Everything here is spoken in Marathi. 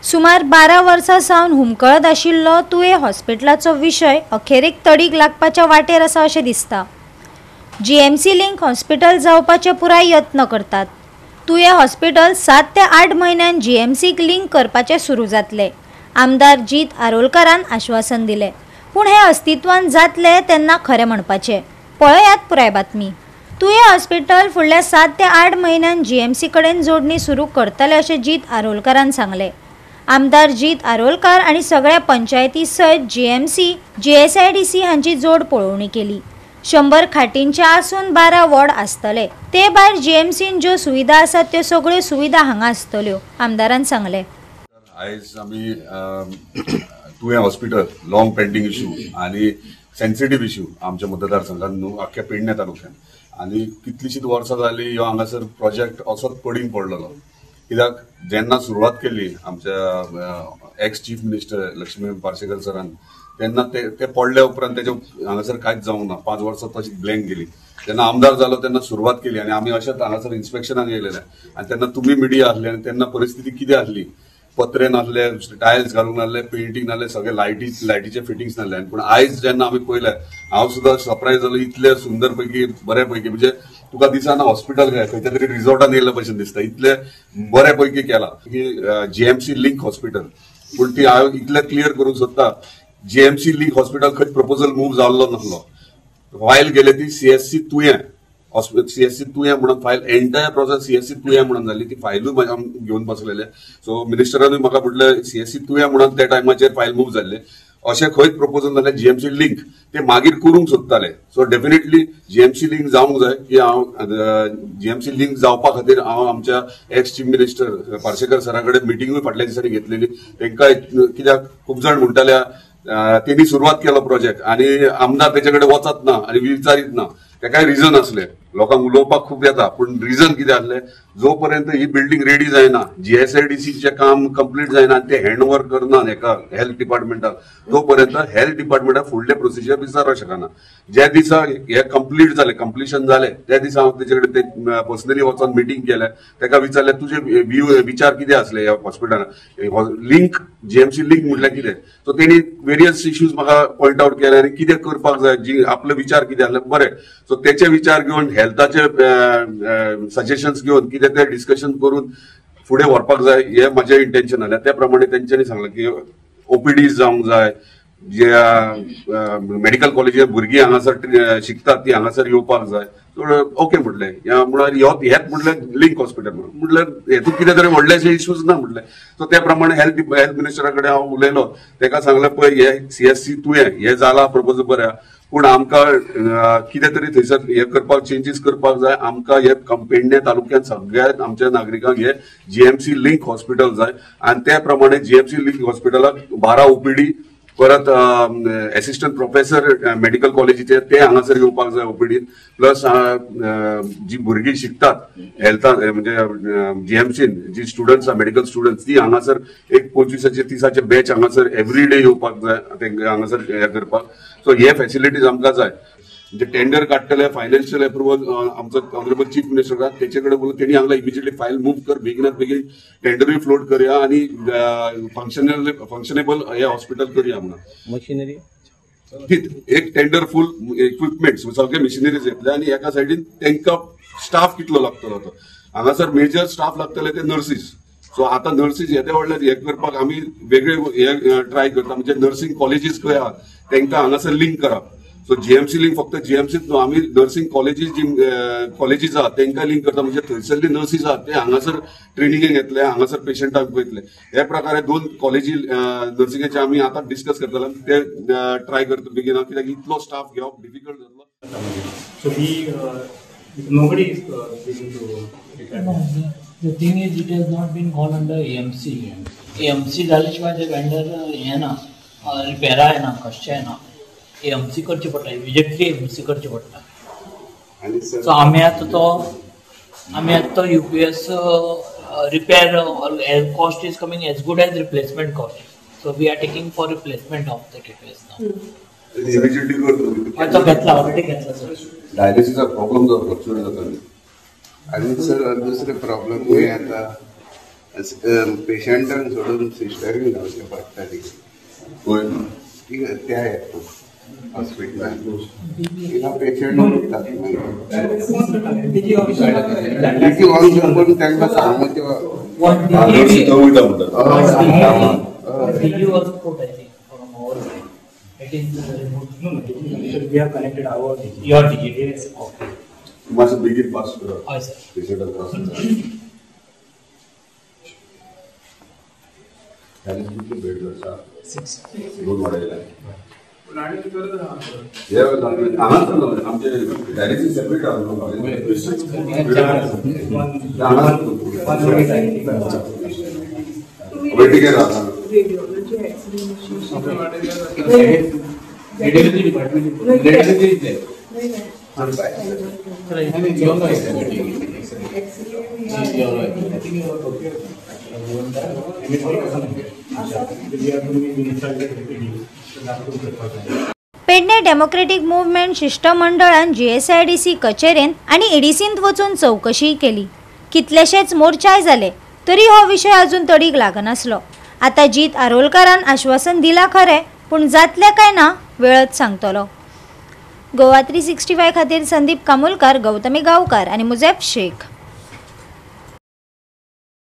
सुमार 12 वर्सां सावन हुमकळत आशिल्लो तुये हॉस्पिटलाचो विशय अखेरेक तडीक लागपाच्या वाटेर आसा अशें दिसता। जीएमसी लिंक हॉस्पिटल जावपाचे पुराय यत्न करतात। तुये हॉस्पिटल 7 ते 8 म्हयन्यान जीएमसीक लिंक करपाचे सुरू जातले। आमदार जीत आरोलकरान आश्वासन दिले, पूण हे अस्तित्वान जातले तेन्ना खरें म्हणपाचे। पळयात पुराय बातमी। तुये हॉस्पिटल फुडल्या 7 ते 8 म्हयन्यान जीएमसी कडेन जोडणी सुरू करतले अशें जीत आरोलकरान सांगले। आमदार जीत आरोलकर आणि सगळ्या पंचायती सयत जीएमसी जीएसआयडीसी हांची जोड पळोवणी केली। 100 खाटींचे आसून 12 वॉर्ड आसतले। ते भायर जीएमसीन ज्यो सुविधा आसात त्यो सगळ्यो सुविधा हांगा आसतल्यो, आमदारान सांगले। आयज आमी तुये हॉस्पिटल लॉंग पेंडिंग इश्यू आणि सेन्सिटिव्ह इश्यू आमच्या मतदारसंघात न्हू अख्ख्या पेडणे तालुक्यात आणि कितलीशीच वर्सां जाली ह्यो हांगासर प्रोजेक्ट असोच पडींग पडलेलो। कित्याक जेन्ना सुरवात केली आमच्या ex chief minister Lakshmi Parsekar सरान तेन्ना ते पडल्या उपरांत तेजे हांगासर कांयच जावंक ना। 5 वर्सां तशीच ब्लँक गेली। जेन्ना आमदार जालो तेन्ना सुरवात केली आणि आमी अशेंच हांगासर इन्स्पेक्शनाक येयलेले आणि तेन्ना तुमी मिडिया आसले आणि तेन्ना परिस्थिती कितें आसली, पत्रे नासले, टायल्स घालूंक नासले, पेंटिंग नासले, सगळे लायटीचे फिटिंग्स नासले। पूण आयज जेन्ना आमी पळयलें हांव सुद्दां सरप्रायज जालो, इतले सुंदर पैकी बरे पैकी म्हणजे तुका दिसना हॉस्पिटल काय खंयच्या तरी रिसॉर्टान येयल्ले भशेन दिसता, इतले बरे पैकी केला की जीएमसी लिंक हॉस्पिटल। पूण ती हांव इतले क्लियर करूंक सोदता, जीएमसी लिंक हॉस्पिटल खंय प्रपोजल मूव जाल्लो नासलो। फायल गेले ती सीएससी तुये सीएससी तुये म्हणून फायल एंटायर प्रोसेस सीएससी तुये म्हणून जाली। ती फायलूय घेवन बसलेले। सो मिनिस्टरानूय म्हाका म्हटलें सीएससी तुये म्हणून त्या टायमाचेर फायल मूव जाल्ले। अशें खंयच प्रपोजल नासलें जीएमसी लिंक ते मागीर करूंक सोदताले। सो डेफिनेटली जीएमसी लिंक जावंक जाय की हांव जीएमसी लिंक जावपा खातीर हांव आमच्या एक्स चीफ मिनिस्टर पार्सेकर सरा कडेन मिटिंगूय फाटल्या दिसांनी घेतलेली। तांकां कित्याक खूब जाण म्हणटाले तेणी सुरवात केलो प्रोजेक्ट आणि आमदार तेचे कडेन वचत ना आणि विचारीत ना। तेकाय रिजन असले, लोकांक उलोवपाक खूप येता, पण रिजन कितें आसलें, जो पर्यंत ही बिल्डिंग रेडी जायना, जीएसआयडीसीचे काम कंप्लीट जायना ते हँड ओव्हर करना हेका हेल्थ डिपार्टमेंटाक, तो पर्यंत हेल्थ डिपार्टमेंटाक फुडले प्रोसिजर विचारपाक शकना। ज्या दिसा हे कंप्लीट जाले, कंप्लीशन जाले, त्या दिसा हांव तेचे कडेन पर्सनली वचून मिटींग केलें। तेका विचारलें तुझे विचार कितें आसले ह्या हॉस्पिटलान, लिंक जीएमसी लिंक म्हटल्यार कितें। सो तेणी वेरियस इश्यूज म्हाका पॉयंट आउट केले आणि कितें करपाक जाय, जी आपले विचार कितें आसले बरे। सो तेचे विचार घेवन हेल्थाचे सजेशन्स घेवन कितें ते डिस्कशन करून फुडें व्हरपाक जाय हे म्हजें इंटेंशन आसलें। त्या प्रमाणे तेंच्यांनी सांगलें की ओपीडीज जावंक जाय, जे मेडिकल कॉलेजीत भुरगीं हांगासर शिकतात ती हांगासर येवपाक जाय। ओके म्हटलें, म्हणल्यार हेच म्हटलें लिंक हॉस्पिटल म्हटल्यार हेतून कितें तरी व्हडलेशे इश्यूज ना म्हटलें। सो त्या प्रमाणे हेल्थ मिनिस्टरा कडेन हांव उलयलो, तेका सांगलें पळय हे सीएससी तुये हे जाला प्रपोजल बरें, पूण आमकां कितें तरी थंयसर हे करपाक चेंजीस करपाक जाय। आमकां हे पेडणे तालुक्यात सगळ्यात आमच्या नागरिकांक हे जीएमसी लिंक हॉस्पिटल जाय आणि त्या प्रमाणे जीएमसी लिंक हॉस्पिटलाक 12 ओपीडी परत असिस्टंट प्रोफेसर मेडिकल कॉलेजीचे ते हांगासर येवपाक जाय ओपीडीत, प्लस जी भुरगीं शिकतात हेल्थान म्हणजे जीएमसीन जी स्टुडंट्स मेडिकल स्टुडंट्स ती हांगासर एक 25-30 बॅच हांगासर एवरी डे येवपाक जाय तांकां हांगासर हे करपाक। सो हे फॅसिलिटीज आमकां जाय। म्हणजे टेंडर काडटले, फायनान्शियल अप्रुवल आमचो ऑनरेबल चीफ मिनिस्टर आसा तेचे कडेन उलोवन तेणी हांगा इमिजिएटली फायल मूव कर, बेगिनात बेगीन टेंडरूय फ्लोट करया आणि फंक्शनेबल हे हॉस्पिटल करया म्हणून। मशिनरी एक टेंडर फुल इक्विपमेंट सगळे मशिनरीज येतले आणि एका सायडीन तांकां स्टाफ कितलो लागतलो तो हांगासर मेजर स्टाफ लागतले ते नर्सीस। सो आता नर्सीस येते व्हडले हे करपाक आमी वेगळे हे ट्राय करता, म्हणजे नर्सिंग कॉलेजीस खंय आहात तांकां हांगासर लिंक करप। सो जीएमसी लिंक फक्त जीएमसीत न्हू, आमी नर्सिंग कॉलेजीस आहात तांकां लिंक करता, म्हणजे थंयसरली नर्सीस आहात ते हांगासर ट्रेनिंगेक येतले, हांगासर पेशंटांक पळयतले। हे प्रकारे 2 कॉलेजी नर्सिंगेचे आमी आतां डिस्कस करतले, ते ट्राय करता बेगिना, कित्याक इतलो स्टाफ घेवप डिफिकल्ट जातलो। So nobody is speaking to. The thing is, it has not been gone under AMC. AMC झाल्याशिवाय ते वेंडर हे ना, रिपेरा आहे ना, कशें आहे ना, AMC करचे पडटा, इमिजिएटली AMC करचे पडटा। सो आमी आतां तो UPS repair cost is coming as good as replacement cost. So we are taking for replacement of the UPS now. Immediately करतो आता घेतला ऑलरेडी घेतला सर. डायलिसिसचा प्रॉब्लेम जातो, फ्लक्च्युएट जाता. आणि सर दुसरे प्रॉब्लेम हे आता पेशंटांक सोडून सिस्टरीन जावचें पडटा त्या हॉस्पिटलान तिका पेशंट उरतात पण तांकां सांगून उलटा म्हणटात. Did you also put, I think, from our side? It is No, we have connected your DG. Okay. मातसो बेगीन पास करा हय सर. पेशंटाक त्रास जाता. कितले बेड आसा? 2 वाडयला. आमचे डायरेक्टली सेपरेट वेटिंग राहता. Radiology department. Radiology is there. Pedne democratic movement शिष्टमंडळान GSIDC कचेरेंत आनी एडीसींत वचून चौकशी केली. कितलेशेच मोर्चाय जाले तरी हो विशय अजून तडीक लागनासलो. आता जीत आरोलकरान आश्वासन दिला खरे, पूण जातले काय ना वेळच सांगतलो. गोवा 365 खातीर संदीप कामुलकार, गौतमी गांवकार आनी मुजेब शेख.